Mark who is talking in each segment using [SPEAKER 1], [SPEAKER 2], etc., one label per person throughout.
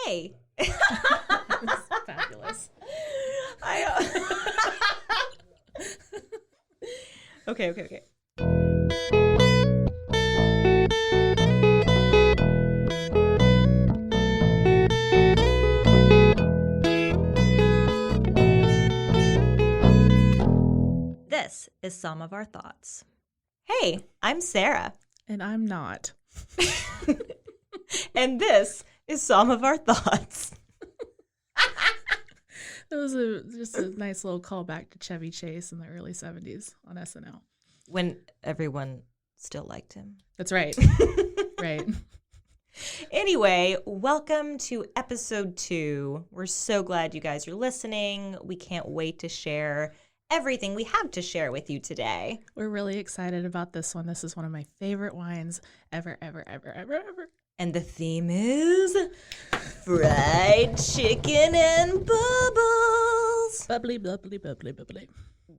[SPEAKER 1] Hey.
[SPEAKER 2] That's fabulous.
[SPEAKER 1] Okay. This is some of our thoughts. Hey, I'm Sarah.
[SPEAKER 2] And I'm not.
[SPEAKER 1] And this is some of our thoughts.
[SPEAKER 2] That was just a nice little callback to Chevy Chase in the early 70s on SNL.
[SPEAKER 1] When everyone still liked him.
[SPEAKER 2] That's right. Right.
[SPEAKER 1] Anyway, welcome to episode 2. We're so glad you guys are listening. We can't wait to share everything we have to share with you today.
[SPEAKER 2] We're really excited about this one. This is one of my favorite wines ever.
[SPEAKER 1] And the theme is fried chicken and bubbles.
[SPEAKER 2] Bubbly.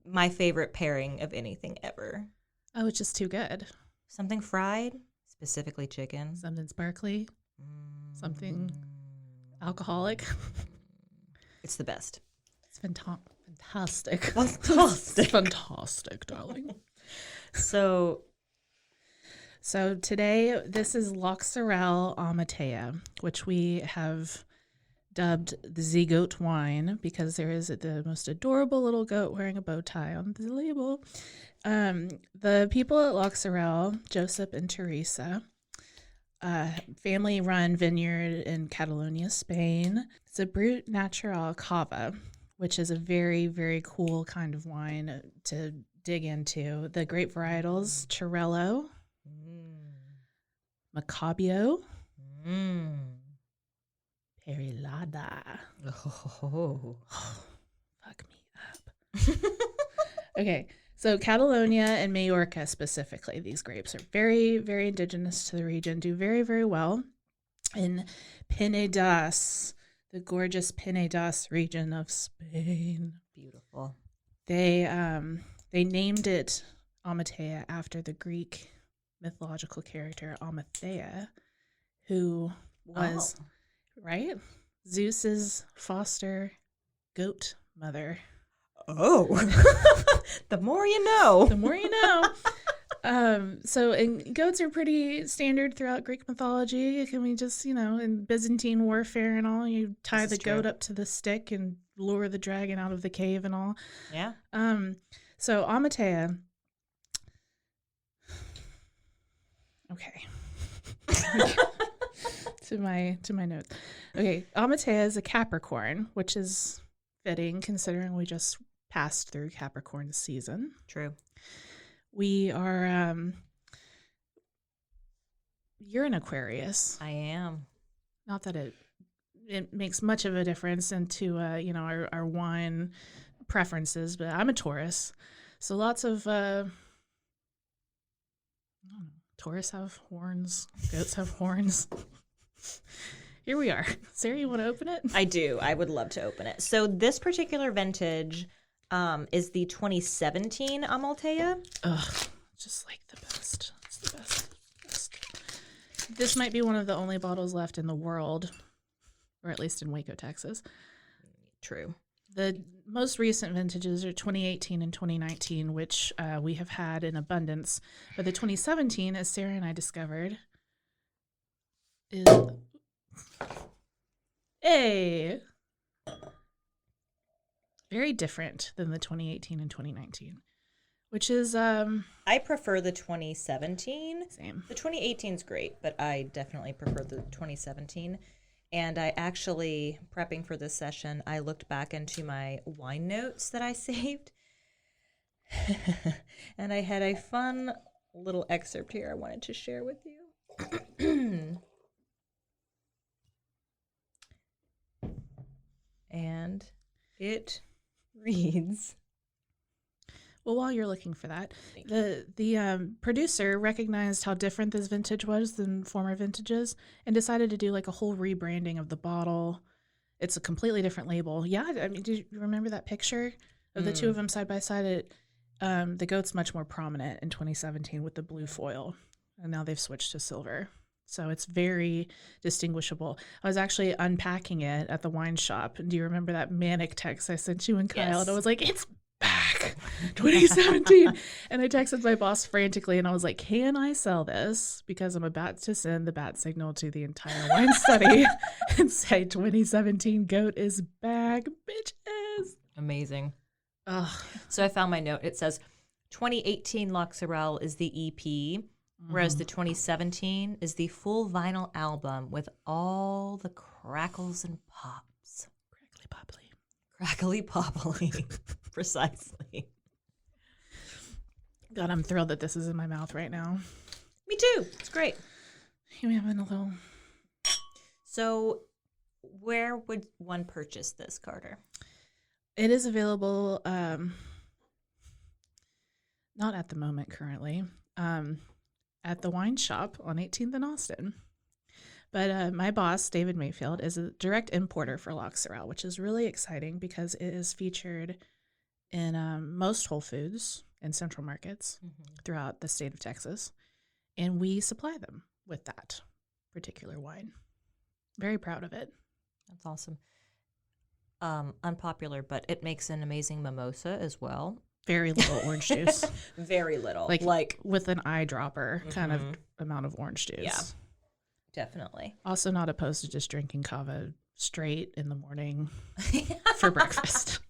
[SPEAKER 1] My favorite pairing of anything ever.
[SPEAKER 2] Oh, it's just too good.
[SPEAKER 1] Something fried, specifically chicken.
[SPEAKER 2] Something sparkly. Something alcoholic.
[SPEAKER 1] It's the best.
[SPEAKER 2] It's fantastic. Fantastic, darling. So today, this is Loxarel Amaltea, which we have dubbed the goat wine because there is the most adorable little goat wearing a bow tie on the label. The people at Loxarel, Joseph and Teresa, family-run vineyard in Catalonia, Spain. It's a Brut Natural Cava, which is a very, very cool kind of wine to dig into. The grape varietals, Chirello, Macabeo, Perilada.
[SPEAKER 1] Oh.
[SPEAKER 2] Fuck me up. Okay, so Catalonia and Majorca specifically, these grapes are very, very indigenous to the region, do very, very well in Penedès, the gorgeous Penedès region of Spain.
[SPEAKER 1] Beautiful.
[SPEAKER 2] They named it Amaltea after the Greek mythological character Amaltea, who was right Zeus's foster goat mother.
[SPEAKER 1] Oh, the more you know.
[SPEAKER 2] The more you know. And goats are pretty standard throughout Greek mythology. Can we just, in Byzantine warfare and all, you tie the goat up to the stick and lure the dragon out of the cave and all.
[SPEAKER 1] Yeah.
[SPEAKER 2] So Amaltea. Okay. to my notes. Okay, Amaltea is a Capricorn, which is fitting considering we just passed through Capricorn season.
[SPEAKER 1] True.
[SPEAKER 2] We are you're an Aquarius.
[SPEAKER 1] I am.
[SPEAKER 2] Not that it makes much of a difference into our wine preferences, but I'm a Taurus. So lots of I don't know. Taurus have horns. Goats have horns. Here we are. Sarah, you want to open it?
[SPEAKER 1] I do. I would love to open it. So this particular vintage is the 2017 Amaltea.
[SPEAKER 2] Ugh, just like the best. It's the best. This might be one of the only bottles left in the world, or at least in Waco, Texas.
[SPEAKER 1] True.
[SPEAKER 2] The most recent vintages are 2018 and 2019, which we have had in abundance. But the 2017, as Sarah and I discovered, is very different than the 2018 and 2019, which is...
[SPEAKER 1] I prefer the 2017.
[SPEAKER 2] Same.
[SPEAKER 1] The 2018 is great, but I definitely prefer the 2017. And I actually, prepping for this session, I looked back into my wine notes that I saved. And I had a fun little excerpt here I wanted to share with you. And it reads...
[SPEAKER 2] Well, while you're looking for that, the producer recognized how different this vintage was than former vintages and decided to do like a whole rebranding of the bottle. It's a completely different label. Yeah, I mean, do you remember that picture of the two of them side by side? The goat's much more prominent in 2017 with the blue foil, and now they've switched to silver. So it's very distinguishable. I was actually unpacking it at the wine shop. And do you remember that manic text I sent you and Kyle?
[SPEAKER 1] Yes.
[SPEAKER 2] And I was like, it's back, 2017. And I texted my boss frantically and I was like, can I sell this? Because I'm about to send the bat signal to the entire wine study and say 2017 goat is back, bitches.
[SPEAKER 1] Amazing.
[SPEAKER 2] Ugh.
[SPEAKER 1] So I found my note. It says 2018 L'Occirel is the EP, whereas the 2017 is the full vinyl album with all the crackles and pops.
[SPEAKER 2] Crackly poppily.
[SPEAKER 1] Crackly poppily. Precisely.
[SPEAKER 2] God, I'm thrilled that this is in my mouth right now.
[SPEAKER 1] Me too. It's great.
[SPEAKER 2] Here we have a little.
[SPEAKER 1] So where would one purchase this, Carter?
[SPEAKER 2] It is available, not at the moment currently, at the wine shop on 18th and Austin. But my boss, David Mayfield, is a direct importer for L'Occirel, which is really exciting because it is featured in most Whole Foods and Central Markets throughout the state of Texas. And we supply them with that particular wine. Very proud of it.
[SPEAKER 1] That's awesome. Unpopular, but it makes an amazing mimosa as well.
[SPEAKER 2] Very little orange juice.
[SPEAKER 1] Very little.
[SPEAKER 2] Like with an eyedropper kind of amount of orange juice.
[SPEAKER 1] Yeah, definitely.
[SPEAKER 2] Also not opposed to just drinking kava straight in the morning for breakfast.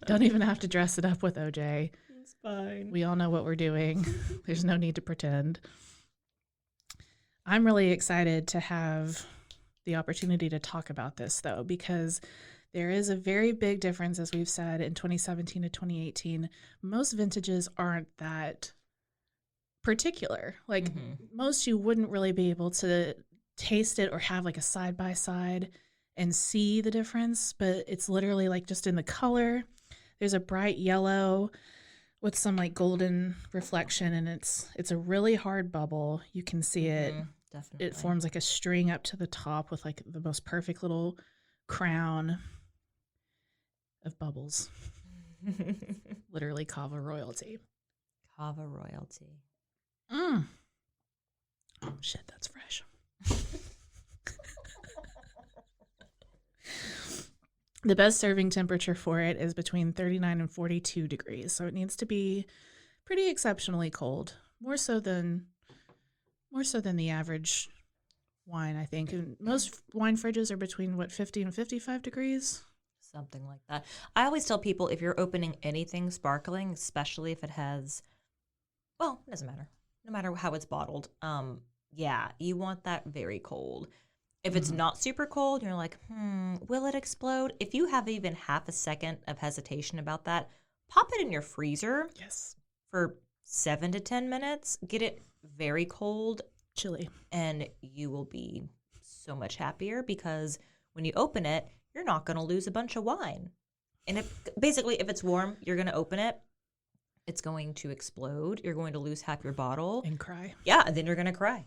[SPEAKER 2] Don't even have to dress it up with OJ.
[SPEAKER 1] It's fine.
[SPEAKER 2] We all know what we're doing. There's no need to pretend. I'm really excited to have the opportunity to talk about this, though, because there is a very big difference, as we've said, in 2017 to 2018. Most vintages aren't that particular. Like most, you wouldn't really be able to taste it or have like a side-by-side and see the difference, but it's literally like just in the color. There's a bright yellow with some like golden reflection, and it's a really hard bubble. You can see it.
[SPEAKER 1] Definitely.
[SPEAKER 2] It forms like a string up to the top with like the most perfect little crown of bubbles. Literally Cava royalty.
[SPEAKER 1] Cava royalty.
[SPEAKER 2] Oh shit, that's fresh. The best serving temperature for it is between 39 and 42 degrees, so it needs to be pretty exceptionally cold. More so than the average wine, I think. And most wine fridges are between 50 and 55 degrees.
[SPEAKER 1] Something like that. I always tell people if you're opening anything sparkling, especially if it has, well, it doesn't matter. No matter how it's bottled. Yeah, you want that very cold. If it's not super cold, you're like, will it explode? If you have even half a second of hesitation about that, pop it in your freezer.
[SPEAKER 2] Yes.
[SPEAKER 1] For 7 to 10 minutes. Get it very cold.
[SPEAKER 2] Chilly.
[SPEAKER 1] And you will be so much happier because when you open it, you're not going to lose a bunch of wine. And if it's warm, you're going to open it. It's going to explode. You're going to lose half your bottle.
[SPEAKER 2] And cry.
[SPEAKER 1] Yeah, and then you're going to cry.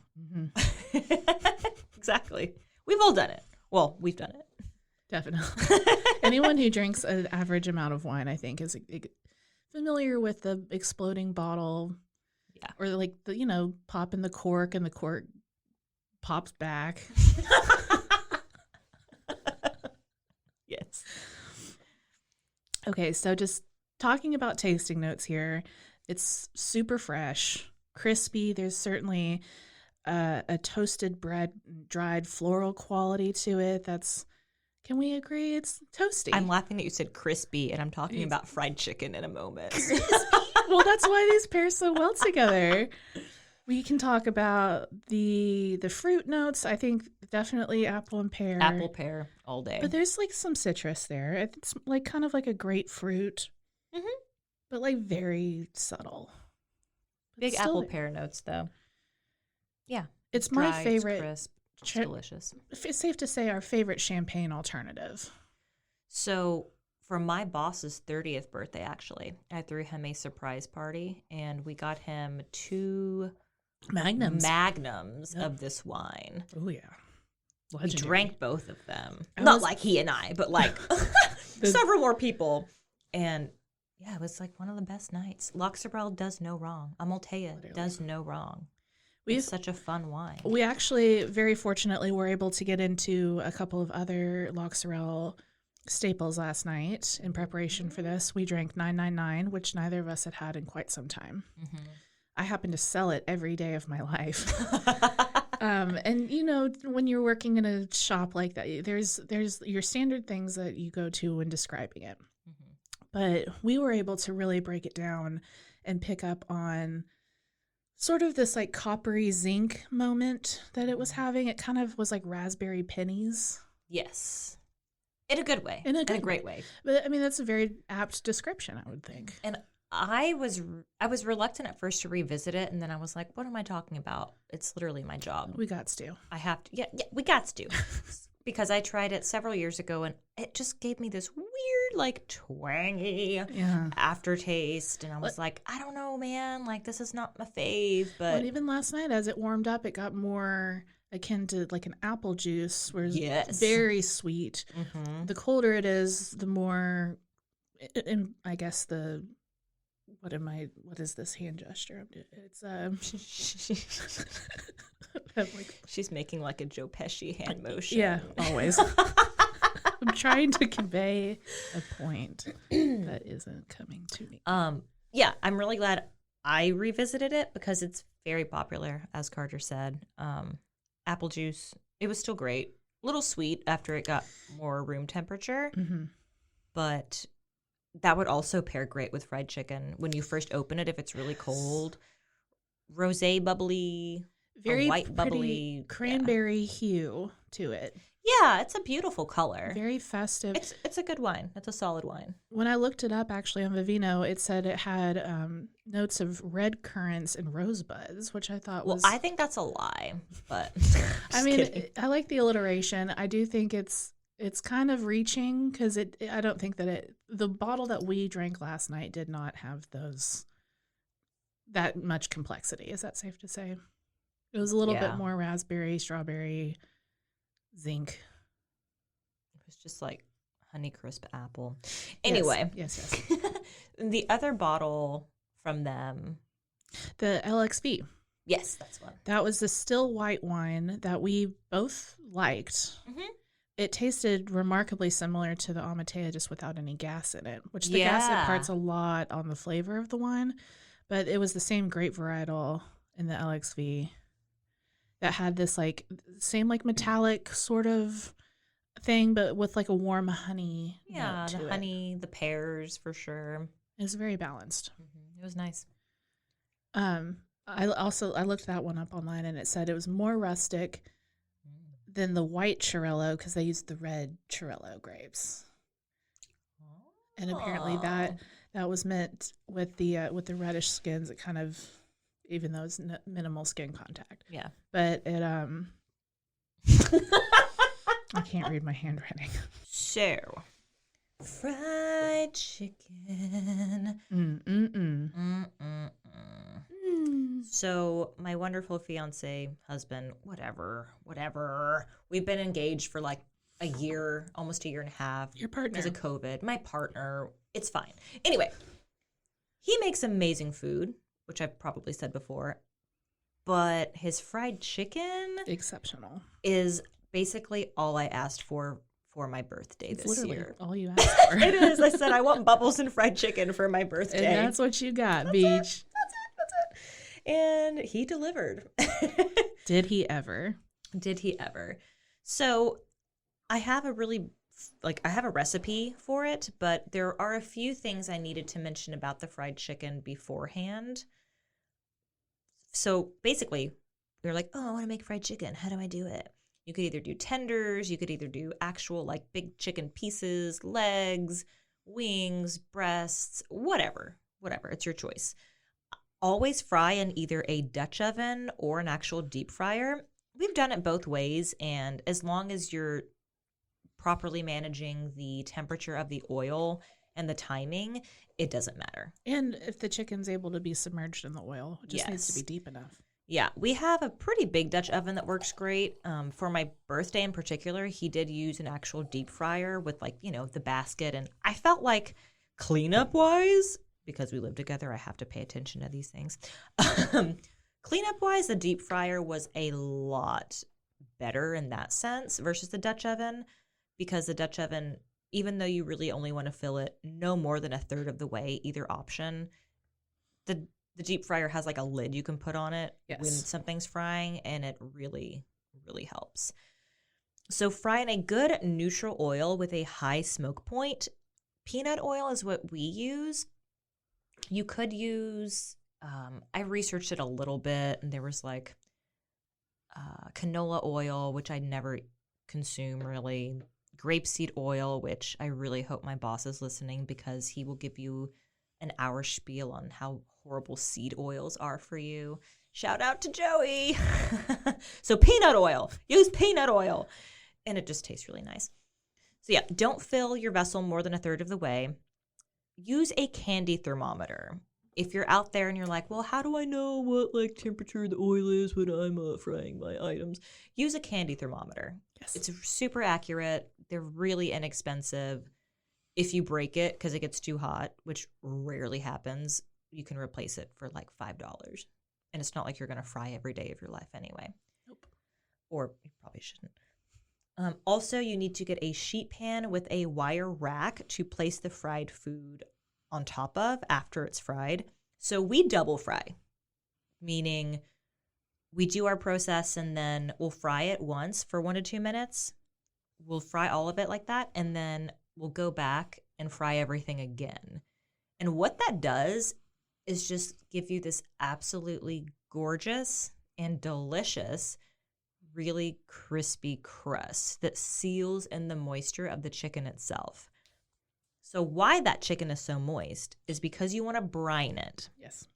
[SPEAKER 1] Exactly. We've all done it. Well, we've done it.
[SPEAKER 2] Definitely. Anyone who drinks an average amount of wine, I think, is familiar with the exploding bottle.
[SPEAKER 1] Yeah.
[SPEAKER 2] Or like the, popping the cork and the cork pops back.
[SPEAKER 1] Yes.
[SPEAKER 2] Okay, so just talking about tasting notes here, it's super fresh, crispy. There's certainly a toasted bread, dried floral quality to it. Can we agree it's toasty?
[SPEAKER 1] I'm laughing that you said crispy, and I'm talking about fried chicken in a moment.
[SPEAKER 2] Well, that's why these pair so well together. We can talk about the fruit notes. I think definitely apple and pear.
[SPEAKER 1] Apple, pear, all day.
[SPEAKER 2] But there's like some citrus there. It's like kind of like a grapefruit, but like very subtle.
[SPEAKER 1] Big apple pear notes, though. Yeah.
[SPEAKER 2] It's
[SPEAKER 1] dry,
[SPEAKER 2] my favorite.
[SPEAKER 1] It's crisp. It's delicious.
[SPEAKER 2] It's safe to say our favorite champagne alternative.
[SPEAKER 1] So for my boss's 30th birthday, actually, I threw him a surprise party, and we got him 2 magnums of this wine.
[SPEAKER 2] Oh, yeah.
[SPEAKER 1] We drank both of them. Not like he and I, but like several more people. And yeah, it was like one of the best nights. L'Occirel does no wrong. Amaltea does no wrong. It's such a fun wine.
[SPEAKER 2] We actually, very fortunately, were able to get into a couple of other Loch Sorel staples last night in preparation for this. We drank 999, which neither of us had had in quite some time.
[SPEAKER 1] Mm-hmm.
[SPEAKER 2] I happen to sell it every day of my life. And you know, when you're working in a shop like that, there's your standard things that you go to when describing it.
[SPEAKER 1] Mm-hmm.
[SPEAKER 2] But we were able to really break it down and pick up on sort of this like coppery zinc moment that it was having. It kind of was like raspberry pennies.
[SPEAKER 1] Yes. In a good way.
[SPEAKER 2] In a
[SPEAKER 1] great way.
[SPEAKER 2] But I mean, that's a very apt description, I would think.
[SPEAKER 1] And I was reluctant at first to revisit it, and then I was like, what am I talking about? It's literally my job.
[SPEAKER 2] We got to.
[SPEAKER 1] I have to. Yeah, we got to. Because I tried it several years ago, and it just gave me this weird, like, twangy aftertaste. And I was like, I don't know, man. Like, this is not my fave. But
[SPEAKER 2] even last night, as it warmed up, it got more akin to like an apple juice, where it's very sweet. Mm-hmm. The colder it is, the more, and I guess what is this hand gesture? It's
[SPEAKER 1] she's making like a Joe Pesci hand motion.
[SPEAKER 2] Yeah, always. I'm trying to convey a point that isn't coming to me.
[SPEAKER 1] Yeah, I'm really glad I revisited it because it's very popular, as Carter said. Apple juice, it was still great. A little sweet after it got more room temperature, but that would also pair great with fried chicken when you first open it if it's really cold. Rosé bubbly,
[SPEAKER 2] very
[SPEAKER 1] white bubbly,
[SPEAKER 2] cranberry hue to it.
[SPEAKER 1] Yeah, it's a beautiful color.
[SPEAKER 2] Very festive.
[SPEAKER 1] It's a good wine. It's a solid wine.
[SPEAKER 2] When I looked it up, actually, on Vivino, it said it had notes of red currants and rosebuds, which I thought was...
[SPEAKER 1] Well, I think that's a lie, but...
[SPEAKER 2] I mean, I like the alliteration. I do think it's kind of reaching because I don't think that the bottle that we drank last night did not have that much complexity. Is that safe to say? It was a little bit more raspberry, strawberry, zinc.
[SPEAKER 1] It was just like Honeycrisp apple. Anyway.
[SPEAKER 2] Yes.
[SPEAKER 1] The other bottle from them.
[SPEAKER 2] The LXV.
[SPEAKER 1] Yes, that's one.
[SPEAKER 2] That was the still white wine that we both liked. Mm-hmm. It tasted remarkably similar to the Amaltea, just without any gas in it, which the gas imparts a lot on the flavor of the wine. But it was the same grape varietal in the LXV that had this like same like metallic sort of thing, but with like a warm honey.
[SPEAKER 1] Yeah, the honey, the pears for sure.
[SPEAKER 2] It was very balanced.
[SPEAKER 1] Mm-hmm. It was nice.
[SPEAKER 2] I looked that one up online, and it said it was more rustic than the white Chirello because they used the red Chirello grapes. And apparently that was meant with the reddish skins. It kind of, even though it's minimal skin contact.
[SPEAKER 1] Yeah.
[SPEAKER 2] But it I can't read my handwriting.
[SPEAKER 1] So, fried chicken. So my wonderful fiance, husband, whatever. We've been engaged for like a year, almost a year and a half.
[SPEAKER 2] Your partner.
[SPEAKER 1] Because of COVID. My partner. It's fine. Anyway, he makes amazing food, which I've probably said before. But his fried chicken.
[SPEAKER 2] Exceptional.
[SPEAKER 1] Is basically all I asked for my birthday
[SPEAKER 2] it's
[SPEAKER 1] this
[SPEAKER 2] literally
[SPEAKER 1] year.
[SPEAKER 2] All you asked for.
[SPEAKER 1] It is. I said I want bubbles and fried chicken for my birthday.
[SPEAKER 2] And that's what you got, Beach.
[SPEAKER 1] That's it. And he delivered.
[SPEAKER 2] Did he ever?
[SPEAKER 1] So I have I have a recipe for it, but there are a few things I needed to mention about the fried chicken beforehand. So basically, you're like, oh, I want to make fried chicken. How do I do it? You could either do tenders, you could either do actual like big chicken pieces, legs, wings, breasts, whatever. It's your choice. Always fry in either a Dutch oven or an actual deep fryer. We've done it both ways, and as long as you're properly managing the temperature of the oil and the timing, it doesn't matter.
[SPEAKER 2] And if the chicken's able to be submerged in the oil, it just needs to be deep enough.
[SPEAKER 1] Yeah, we have a pretty big Dutch oven that works great. For my birthday in particular, he did use an actual deep fryer with the basket. And I felt like cleanup-wise, because we live together, I have to pay attention to these things. Cleanup wise, the deep fryer was a lot better in that sense versus the Dutch oven, because the Dutch oven, even though you really only want to fill it no more than a third of the way, either option, the deep fryer has like a lid you can put on it when
[SPEAKER 2] Yes.
[SPEAKER 1] something's frying, and it really, really helps. So fry in a good neutral oil with a high smoke point. Peanut oil is what we use. You could use, I researched it a little bit, and there was like canola oil, which I never consume really. Grapeseed oil, which I really hope my boss is listening, because he will give you an hour spiel on how horrible seed oils are for you. Shout out to Joey. So peanut oil. Use peanut oil. And it just tastes really nice. So yeah, don't fill your vessel more than a third of the way. Use a candy thermometer. If you're out there and you're like, well, how do I know what like temperature the oil is when I'm frying my items? Use a candy thermometer.
[SPEAKER 2] Yes.
[SPEAKER 1] It's super accurate. They're really inexpensive. If you break it because it gets too hot, which rarely happens, you can replace it for like $5. And it's not like you're going to fry every day of your life anyway.
[SPEAKER 2] Nope.
[SPEAKER 1] Or you probably shouldn't. Also, you need to get a sheet pan with a wire rack to place the fried food on top of after it's fried. So we double fry, meaning we do our process and then we'll fry it once for 1 to 2 minutes. We'll fry all of it like that, and then we'll go back and fry everything again. And what that does is just give you this absolutely gorgeous and delicious, really crispy crust that seals in the moisture of the chicken itself. So why that chicken is so moist is because you want to brine it.
[SPEAKER 2] Yes.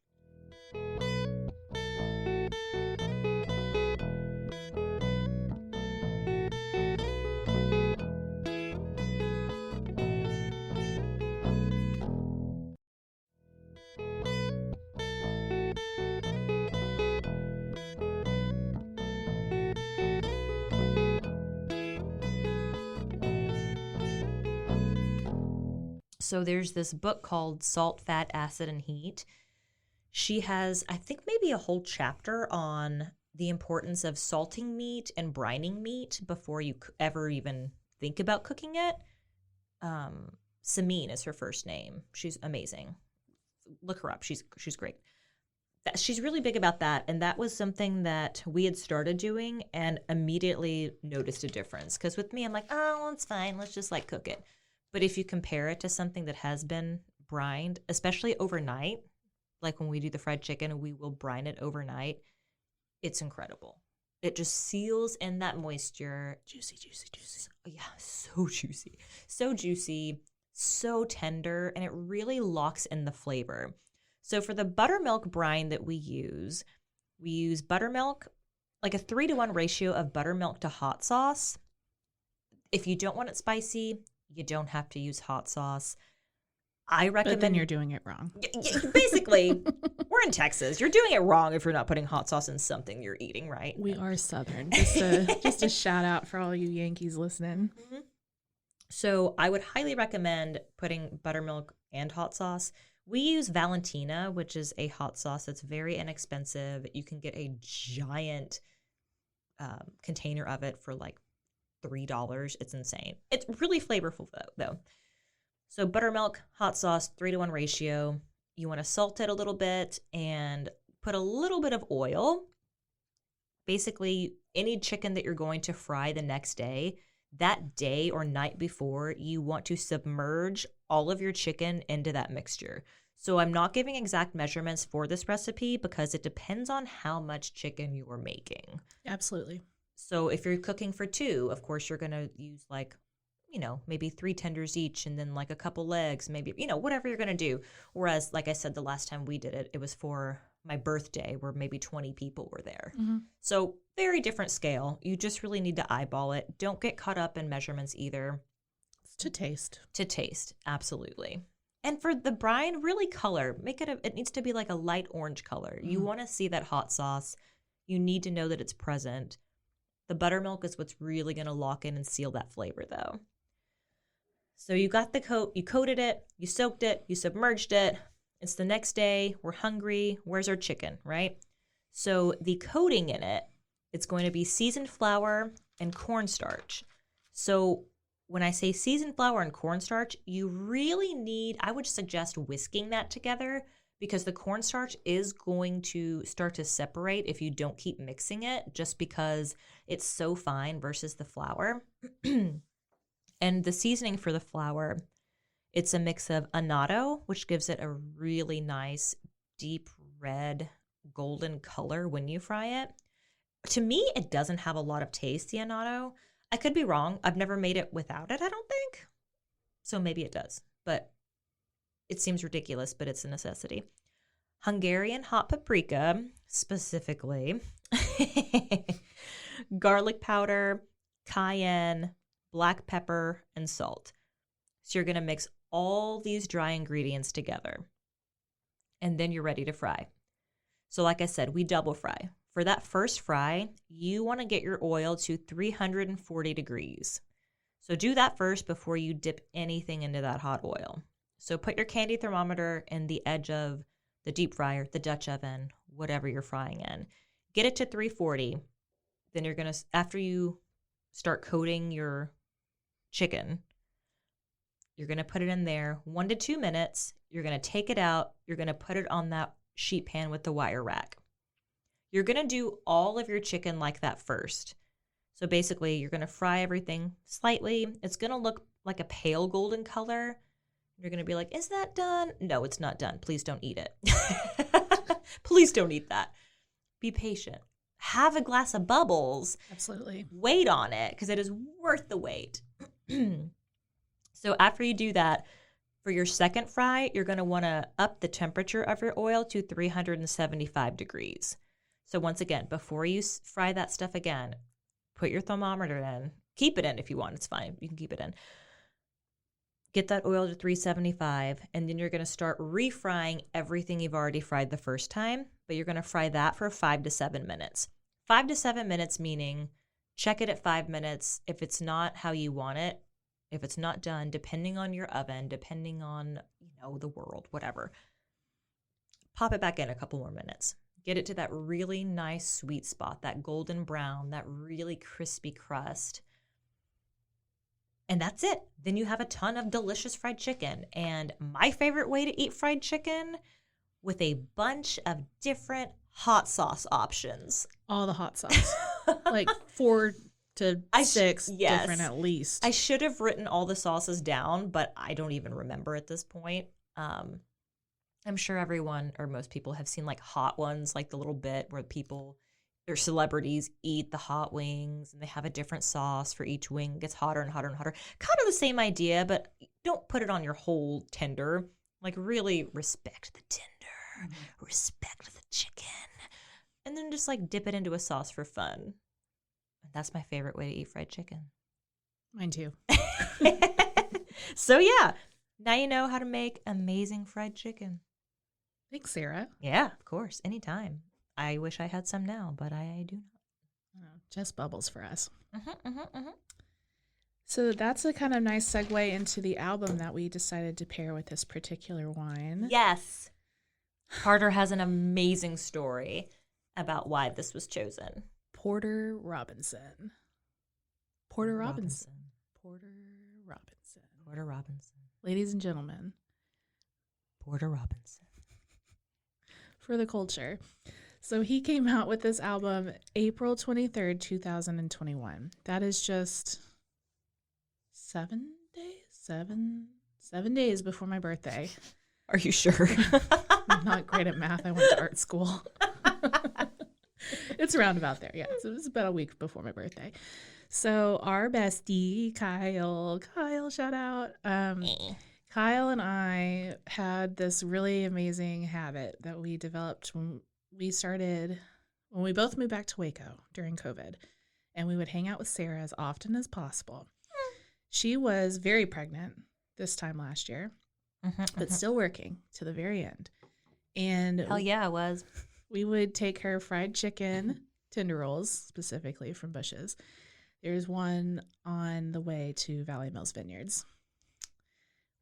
[SPEAKER 1] So there's this book called Salt, Fat, Acid, and Heat. She has, I think, maybe a whole chapter on the importance of salting meat and brining meat before you ever even think about cooking it. Samine is her first name. She's amazing. Look her up. She's great. She's really big about that, and that was something that we had started doing and immediately noticed a difference. Because with me, I'm like, oh, well, it's fine. Let's just like cook it. But if you compare it to something that has been brined, especially overnight, like when we do the fried chicken, we will brine it overnight. It's incredible. It just seals in that moisture.
[SPEAKER 2] Juicy, juicy, juicy.
[SPEAKER 1] Yeah, so juicy. So juicy, so tender, and it really locks in the flavor. So for the buttermilk brine that we use buttermilk, like a 3-to-1 ratio of buttermilk to hot sauce. If you don't want it spicy, you don't have to use hot sauce. I recommend.
[SPEAKER 2] But then you're doing it wrong.
[SPEAKER 1] Basically, we're in Texas. You're doing it wrong if you're not putting hot sauce in something you're eating, right?
[SPEAKER 2] We are Southern. Just a shout out for all you Yankees listening.
[SPEAKER 1] Mm-hmm. So I would highly recommend putting buttermilk and hot sauce. We use Valentina, which is a hot sauce that's very inexpensive. You can get a giant container of it for like $3. It's insane. It's really flavorful though. So buttermilk, hot sauce, 3-to-1 ratio. You want to salt it a little bit and put a little bit of oil. Basically, any chicken that you're going to fry the next day, that day or night before, you want to submerge all of your chicken into that mixture. So I'm not giving exact measurements for this recipe because it depends on how much chicken you are making.
[SPEAKER 2] Absolutely.
[SPEAKER 1] So if you're cooking for 2, of course, you're going to use like, maybe 3 tenders each and then like a couple legs, maybe, whatever you're going to do. Whereas, like I said, the last time we did it, it was for my birthday where maybe 20 people were there.
[SPEAKER 2] Mm-hmm.
[SPEAKER 1] So very different scale. You just really need to eyeball it. Don't get caught up in measurements either.
[SPEAKER 2] It's to taste.
[SPEAKER 1] To taste, absolutely. And for the brine, really color. It needs to be like a light orange color. Mm-hmm. You want to see that hot sauce. You need to know that it's present. The buttermilk is what's really going to lock in and seal that flavor, though. So you got the coat, you coated it, you soaked it, you submerged it. It's the next day. We're hungry. Where's our chicken, right? So the coating in it, it's going to be seasoned flour and cornstarch. So when I say seasoned flour and cornstarch, you really need, I would suggest whisking that together because the cornstarch is going to start to separate if you don't keep mixing it, just because it's so fine versus the flour. And the seasoning for the flour, it's a mix of annatto, which gives it a really nice deep red golden color when you fry it. To me, it doesn't have a lot of taste, the annatto. I could be wrong. I've never made it without it, I don't think. So maybe it does, but it seems ridiculous, but it's a necessity. Hungarian hot paprika, specifically. Garlic powder, cayenne, black pepper, and salt. So you're going to mix all these dry ingredients together. And then you're ready to fry. So like I said, we double fry. For that first fry, you want to get your oil to 340 degrees. So do that first before you dip anything into that hot oil. So put your candy thermometer in the edge of the deep fryer, the Dutch oven, whatever you're frying in. Get it to 340. Then you're going to, after you start coating your chicken, you're going to put it in there 1 to 2 minutes. You're going to take it out. You're going to put it on that sheet pan with the wire rack. You're going to do all of your chicken like that first. So basically, you're going to fry everything slightly. It's going to look like a pale golden color. You're going to be like, is that done? No, it's not done. Please don't eat it. Please don't eat that. Be patient. Have a glass of bubbles.
[SPEAKER 2] Absolutely.
[SPEAKER 1] Wait on it because it is worth the wait. So after you do that, for your second fry, you're going to want to up the temperature of your oil to 375 degrees. So once again, before you fry that stuff again, put your thermometer in. Keep it in if you want. It's fine. You can keep it in. Get that oil to 375, and then you're going to start refrying everything you've already fried the first time, but you're going to fry that for 5 to 7 minutes. 5 to 7 minutes meaning check it at 5 minutes. If it's not how you want it, if it's not done, depending on your oven, depending on, the world, whatever, pop it back in a couple more minutes. Get it to that really nice sweet spot, that golden brown, that really crispy crust. And that's it. Then you have a ton of delicious fried chicken. And my favorite way to eat fried chicken, with a bunch of different hot sauce options.
[SPEAKER 2] All the hot sauce. Like 4 to 6 different at least.
[SPEAKER 1] I should have written all the sauces down, but I don't even remember at this point. I'm sure everyone or most people have seen like hot ones, like the little bit where people or celebrities eat the hot wings and they have a different sauce for each wing. It gets hotter and hotter and hotter. Kind of the same idea, but don't put it on your whole tender. Like really respect the tender, respect the chicken, and then just like dip it into a sauce for fun. That's my favorite way to eat fried chicken.
[SPEAKER 2] Mine too.
[SPEAKER 1] So yeah, now you know how to make amazing fried chicken.
[SPEAKER 2] Thanks, Sarah.
[SPEAKER 1] Yeah, of course, anytime. I wish I had some now, but I do not.
[SPEAKER 2] Oh, just bubbles for us. So that's a kind of nice segue into the album that we decided to pair with this particular wine.
[SPEAKER 1] Yes. Carter has an amazing story about why this was chosen.
[SPEAKER 2] Porter Robinson. Porter Robinson. Ladies and gentlemen.
[SPEAKER 1] Porter Robinson.
[SPEAKER 2] For the culture. So he came out with this album April 23rd, 2021. That is just 7 days before my birthday.
[SPEAKER 1] Are you sure?
[SPEAKER 2] I'm not great at math. I went to art school. It's around about there. Yeah. So it was about a week before my birthday. So our bestie, Kyle, shout out. Kyle and I had this really amazing habit that we developed when we both moved back to Waco during COVID, and we would hang out with Sarah as often as possible. She was very pregnant this time last year, but still working to the very end. And
[SPEAKER 1] hell yeah, I was.
[SPEAKER 2] We would take her fried chicken, tender rolls, specifically from Bush's. There's one on the way to Valley Mills Vineyards.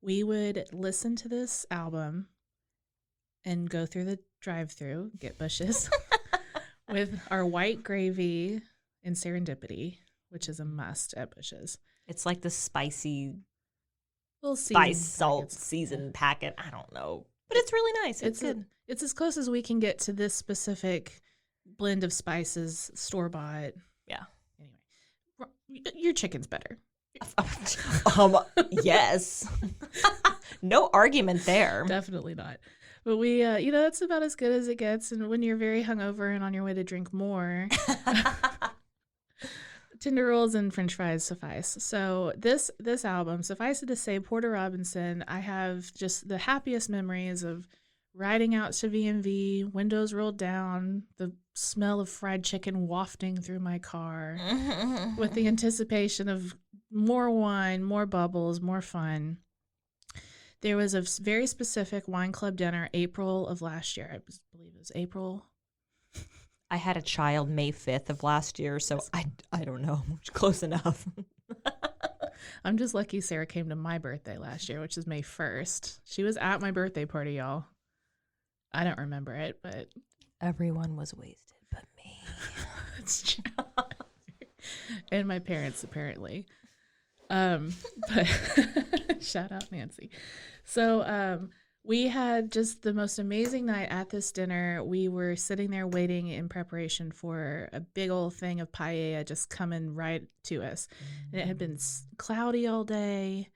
[SPEAKER 2] We would listen to this album and go through the drive-through, get Bush's, with our white gravy and serendipity, which is a must at Bush's.
[SPEAKER 1] It's like the spicy
[SPEAKER 2] Little
[SPEAKER 1] spice
[SPEAKER 2] seasoned
[SPEAKER 1] salt
[SPEAKER 2] packets.
[SPEAKER 1] seasoned packet. I don't know, but it's really nice. It's good.
[SPEAKER 2] It's as close as we can get to this specific blend of spices, store bought.
[SPEAKER 1] Yeah.
[SPEAKER 2] Anyway, your chicken's better.
[SPEAKER 1] Yes. No argument there.
[SPEAKER 2] Definitely not. But we, that's about as good as it gets. And when you're very hungover and on your way to drink more, Tender rolls and French fries suffice. So this album, suffice it to say, Porter Robinson, I have just the happiest memories of riding out to V&V, windows rolled down, the smell of fried chicken wafting through my car, with the anticipation of more wine, more bubbles, more fun. There was a very specific wine club dinner April of last year. I believe it was April.
[SPEAKER 1] I had a child May 5th of last year, so I don't know. Close enough.
[SPEAKER 2] I'm just lucky Sarah came to my birthday last year, which is May 1st. She was at my birthday party, y'all. I don't remember it, but
[SPEAKER 1] everyone was wasted but me.
[SPEAKER 2] It's true. And my parents, apparently. But shout out Nancy. So we had just the most amazing night at this dinner. We were sitting there waiting in preparation for a big old thing of paella just coming right to us. And it had been cloudy all day.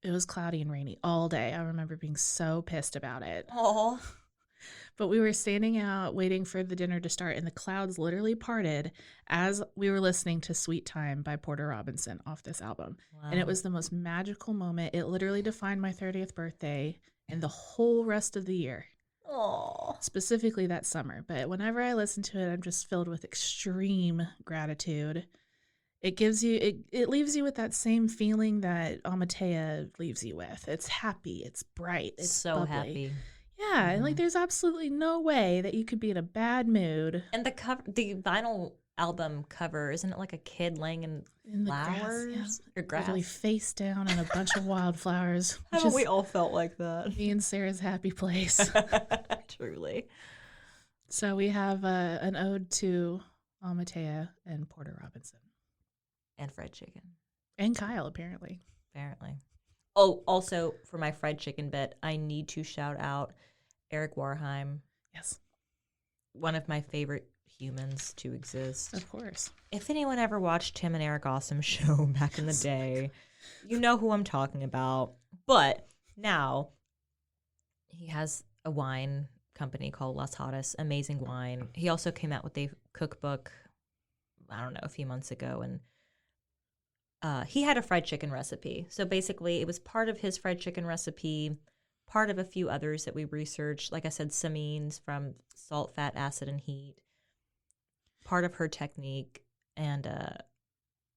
[SPEAKER 2] It was cloudy and rainy all day. I remember being so pissed about it.
[SPEAKER 1] Oh.
[SPEAKER 2] But we were standing out waiting for the dinner to start, and the clouds literally parted as we were listening to Sweet Time by Porter Robinson off this album. Wow. And it was the most magical moment. It literally defined my 30th birthday and the whole rest of the year.
[SPEAKER 1] Oh.
[SPEAKER 2] Specifically that summer. But whenever I listen to it, I'm just filled with extreme gratitude. It gives you, it leaves you with that same feeling that Amaltea leaves you with. It's happy, it's bright, it's
[SPEAKER 1] so
[SPEAKER 2] bubbly.
[SPEAKER 1] Happy.
[SPEAKER 2] Yeah, and like there's absolutely no way that you could be in a bad mood.
[SPEAKER 1] And the vinyl album cover, isn't it like a kid laying in
[SPEAKER 2] the
[SPEAKER 1] flowers
[SPEAKER 2] grass,
[SPEAKER 1] or grass?
[SPEAKER 2] Literally face down in a bunch of wildflowers.
[SPEAKER 1] Haven't we all felt like that?
[SPEAKER 2] Me and Sarah's happy place.
[SPEAKER 1] Truly.
[SPEAKER 2] So we have an ode to Amaltea and Porter Robinson.
[SPEAKER 1] And fried chicken.
[SPEAKER 2] And Kyle, apparently.
[SPEAKER 1] Oh, also for my fried chicken bit, I need to shout out Eric Warheim.
[SPEAKER 2] Yes.
[SPEAKER 1] One of my favorite humans to exist.
[SPEAKER 2] Of course.
[SPEAKER 1] If anyone ever watched Tim and Eric Awesome show back in the day, you know who I'm talking about. But now he has a wine company called Las Hotas, amazing wine. He also came out with a cookbook, I don't know, a few months ago, and he had a fried chicken recipe. So basically, it was part of his fried chicken recipe, part of a few others that we researched. Like I said, Samines from Salt, Fat, Acid, and Heat. Part of her technique. And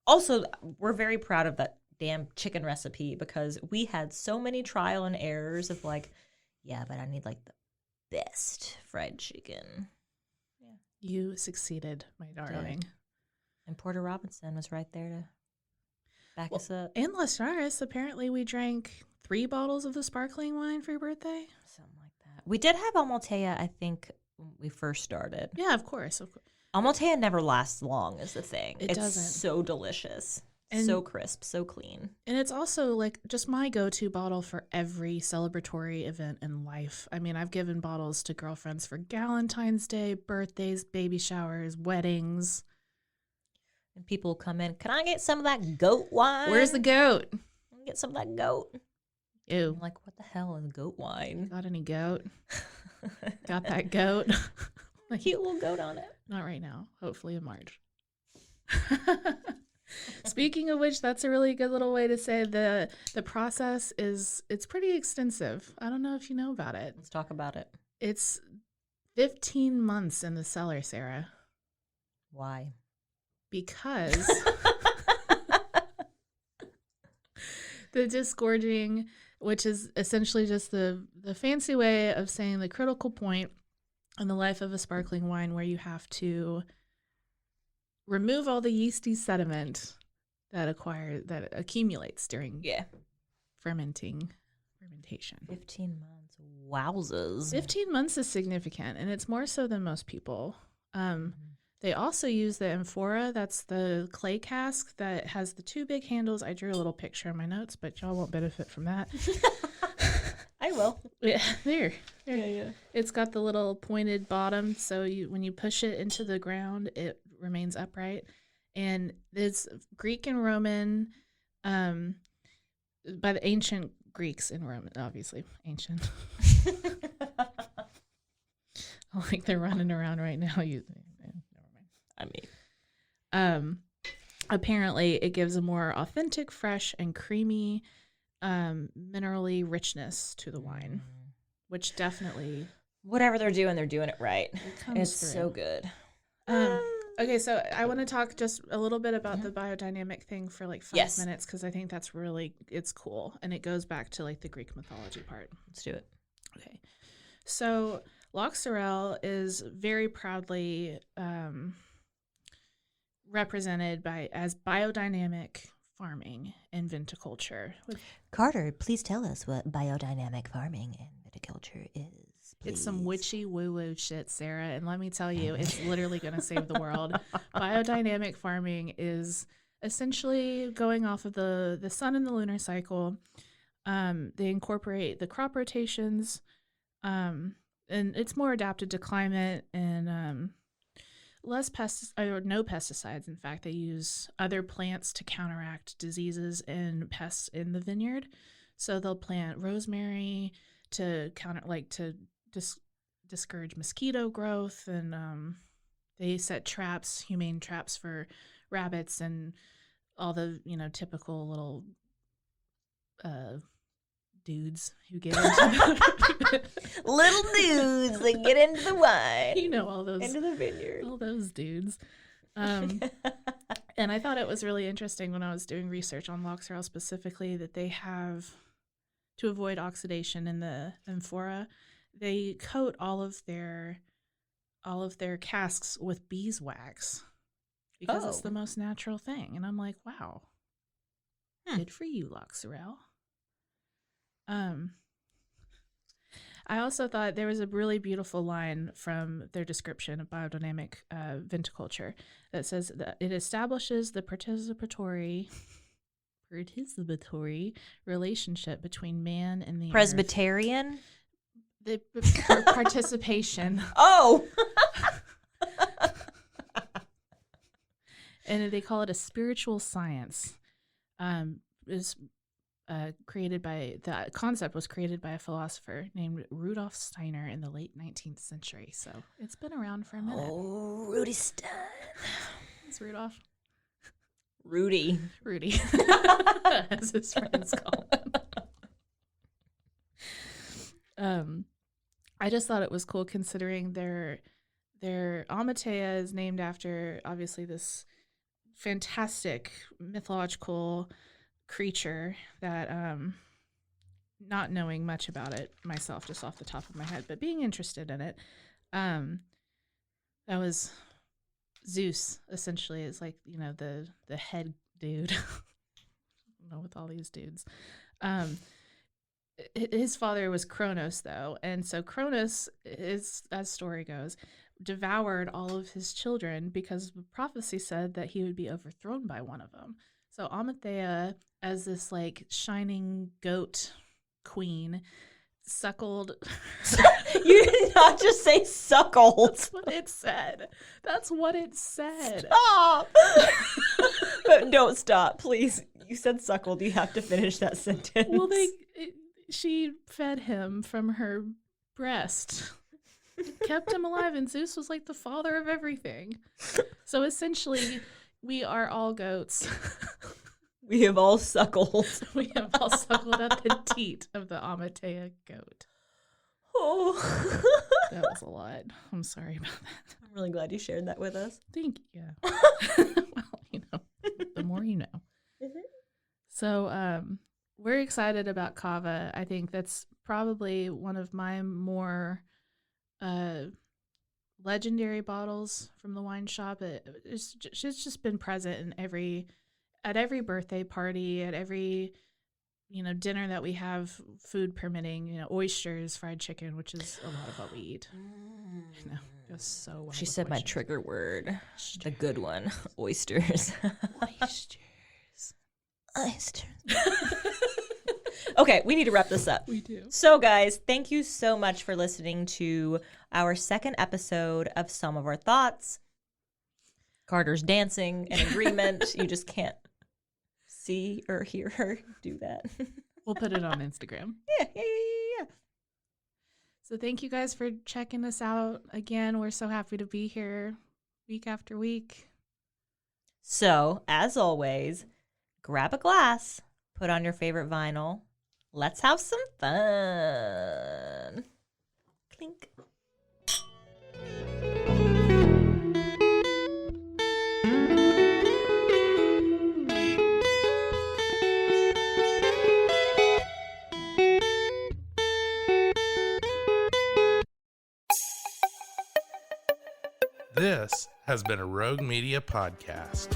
[SPEAKER 1] also, we're very proud of that damn chicken recipe because we had so many trial and errors of like, yeah, but I need like the best fried chicken.
[SPEAKER 2] Yeah. You succeeded, my darling.
[SPEAKER 1] And Porter Robinson was right there to back us up.
[SPEAKER 2] And Las Raras, apparently we drank 3 bottles of the sparkling wine for your birthday.
[SPEAKER 1] Something like that. We did have Amaltea, I think, when we first started.
[SPEAKER 2] Yeah, of course.
[SPEAKER 1] Amaltea never lasts long is the thing.
[SPEAKER 2] It doesn't.
[SPEAKER 1] It's so delicious. And so crisp, so clean. And
[SPEAKER 2] it's also like just my go-to bottle for every celebratory event in life. I mean, I've given bottles to girlfriends for Valentine's Day, birthdays, baby showers, weddings.
[SPEAKER 1] And people come in, can I get some of that goat wine?
[SPEAKER 2] Where's the goat?
[SPEAKER 1] Get some of that goat.
[SPEAKER 2] Ew.
[SPEAKER 1] I'm like, what the hell is goat wine?
[SPEAKER 2] Got any goat? Got that goat?
[SPEAKER 1] Cute little goat on it.
[SPEAKER 2] Not right now. Hopefully in March. Speaking of which, that's a really good little way to say the process it's pretty extensive. I don't know if you know about it.
[SPEAKER 1] Let's talk about it.
[SPEAKER 2] It's 15 months in the cellar, Sarah.
[SPEAKER 1] Why?
[SPEAKER 2] Because the disgorging, which is essentially just the fancy way of saying the critical point in the life of a sparkling wine where you have to remove all the yeasty sediment that accumulates during fermenting fermentation.
[SPEAKER 1] 15 months. Wowzers.
[SPEAKER 2] 15 months is significant, and it's more so than most people. They also use the amphora. That's the clay cask that has the 2 big handles. I drew a little picture in my notes, but y'all won't benefit from that.
[SPEAKER 1] I will.
[SPEAKER 2] Yeah, there.
[SPEAKER 1] Yeah.
[SPEAKER 2] It's got the little pointed bottom, so when you push it into the ground, it remains upright. And it's Greek and Roman, by the ancient Greeks and Roman, obviously ancient. Like they're running around right now. Never mind. I mean, apparently it gives a more authentic, fresh, and creamy, minerally richness to the wine, which definitely,
[SPEAKER 1] whatever they're doing it right. It's
[SPEAKER 2] through.
[SPEAKER 1] so good.
[SPEAKER 2] Okay, so I want to talk just a little bit about the biodynamic thing for like 5 minutes, because I think that's it's cool, and it goes back to like the Greek mythology part.
[SPEAKER 1] Let's do it.
[SPEAKER 2] Okay, so Loch Sorel is very proudly represented as biodynamic farming and viticulture.
[SPEAKER 1] Carter, please tell us what biodynamic farming and viticulture is. Please.
[SPEAKER 2] It's some witchy woo-woo shit, Sarah, and let me tell you, it's literally going to save the world. Biodynamic farming is essentially going off of the sun and the lunar cycle. They incorporate the crop rotations, and it's more adapted to climate, and less or no pesticides. In fact, they use other plants to counteract diseases and pests in the vineyard. So they'll plant rosemary to discourage mosquito growth, and they set humane traps for rabbits and all the typical little dudes who get into
[SPEAKER 1] little dudes that get into the wine.
[SPEAKER 2] All those
[SPEAKER 1] into the vineyard.
[SPEAKER 2] All those dudes. And I thought it was really interesting when I was doing research on Loch Sorel specifically that they have, to avoid oxidation in the amphora, they coat all of their casks with beeswax because it's the most natural thing. And I'm like, wow, good for you, Loch Sorel. I also thought there was a really beautiful line from their description of biodynamic viticulture that says that it establishes the participatory relationship between man and the
[SPEAKER 1] Presbyterian?
[SPEAKER 2] The participation.
[SPEAKER 1] Oh!
[SPEAKER 2] And they call it a spiritual science. The concept was created by a philosopher named Rudolf Steiner in the late 19th century. So it's been around for a minute.
[SPEAKER 1] Oh, Rudy Stein.
[SPEAKER 2] It's Rudolph.
[SPEAKER 1] Rudy,
[SPEAKER 2] as his friends call him. I just thought it was cool considering their Amaltea is named after obviously this fantastic mythological creature that not knowing much about it myself just off the top of my head, but being interested in it, that was Zeus essentially is like the head dude. I don't know, with all these dudes. His father was Kronos though, and so Kronos is, as story goes, devoured all of his children because the prophecy said that he would be overthrown by one of them. So Amaltea, as this like shining goat queen, suckled.
[SPEAKER 1] You did not just say suckled.
[SPEAKER 2] That's what it said. That's what it said.
[SPEAKER 1] Stop. But don't stop, please. You said suckled. You have to finish that sentence.
[SPEAKER 2] Well, she fed him from her breast. Kept him alive, and Zeus was like the father of everything. So essentially, we are all goats.
[SPEAKER 1] We have all suckled.
[SPEAKER 2] We have all suckled at the teat of the Amaltea goat.
[SPEAKER 1] Oh.
[SPEAKER 2] That was a lot. I'm sorry about that.
[SPEAKER 1] I'm really glad you shared that with us.
[SPEAKER 2] Thank you. Well, the more you know. Mm-hmm. So, we're excited about Cava. I think that's probably one of my more legendary bottles from the wine shop. It's just been present in at every birthday party, at every dinner that we have, food permitting, oysters, fried chicken, which is a lot of what we eat. I know. It goes so well.
[SPEAKER 1] She
[SPEAKER 2] with
[SPEAKER 1] said my
[SPEAKER 2] oysters.
[SPEAKER 1] trigger word. The good one. Oysters.
[SPEAKER 2] Oysters.
[SPEAKER 1] Oysters. Okay, we need to wrap this up.
[SPEAKER 2] We do.
[SPEAKER 1] So, guys, thank you so much for listening to our second episode of Some of Our Thoughts. Carter's dancing in agreement. You just can't see or hear her do that.
[SPEAKER 2] We'll put it on Instagram.
[SPEAKER 1] Yeah.
[SPEAKER 2] So thank you guys for checking us out. Again, we're so happy to be here week after week.
[SPEAKER 1] So, as always, grab a glass, put on your favorite vinyl. Let's have some fun. Clink.
[SPEAKER 3] This has been a Rogue Media podcast.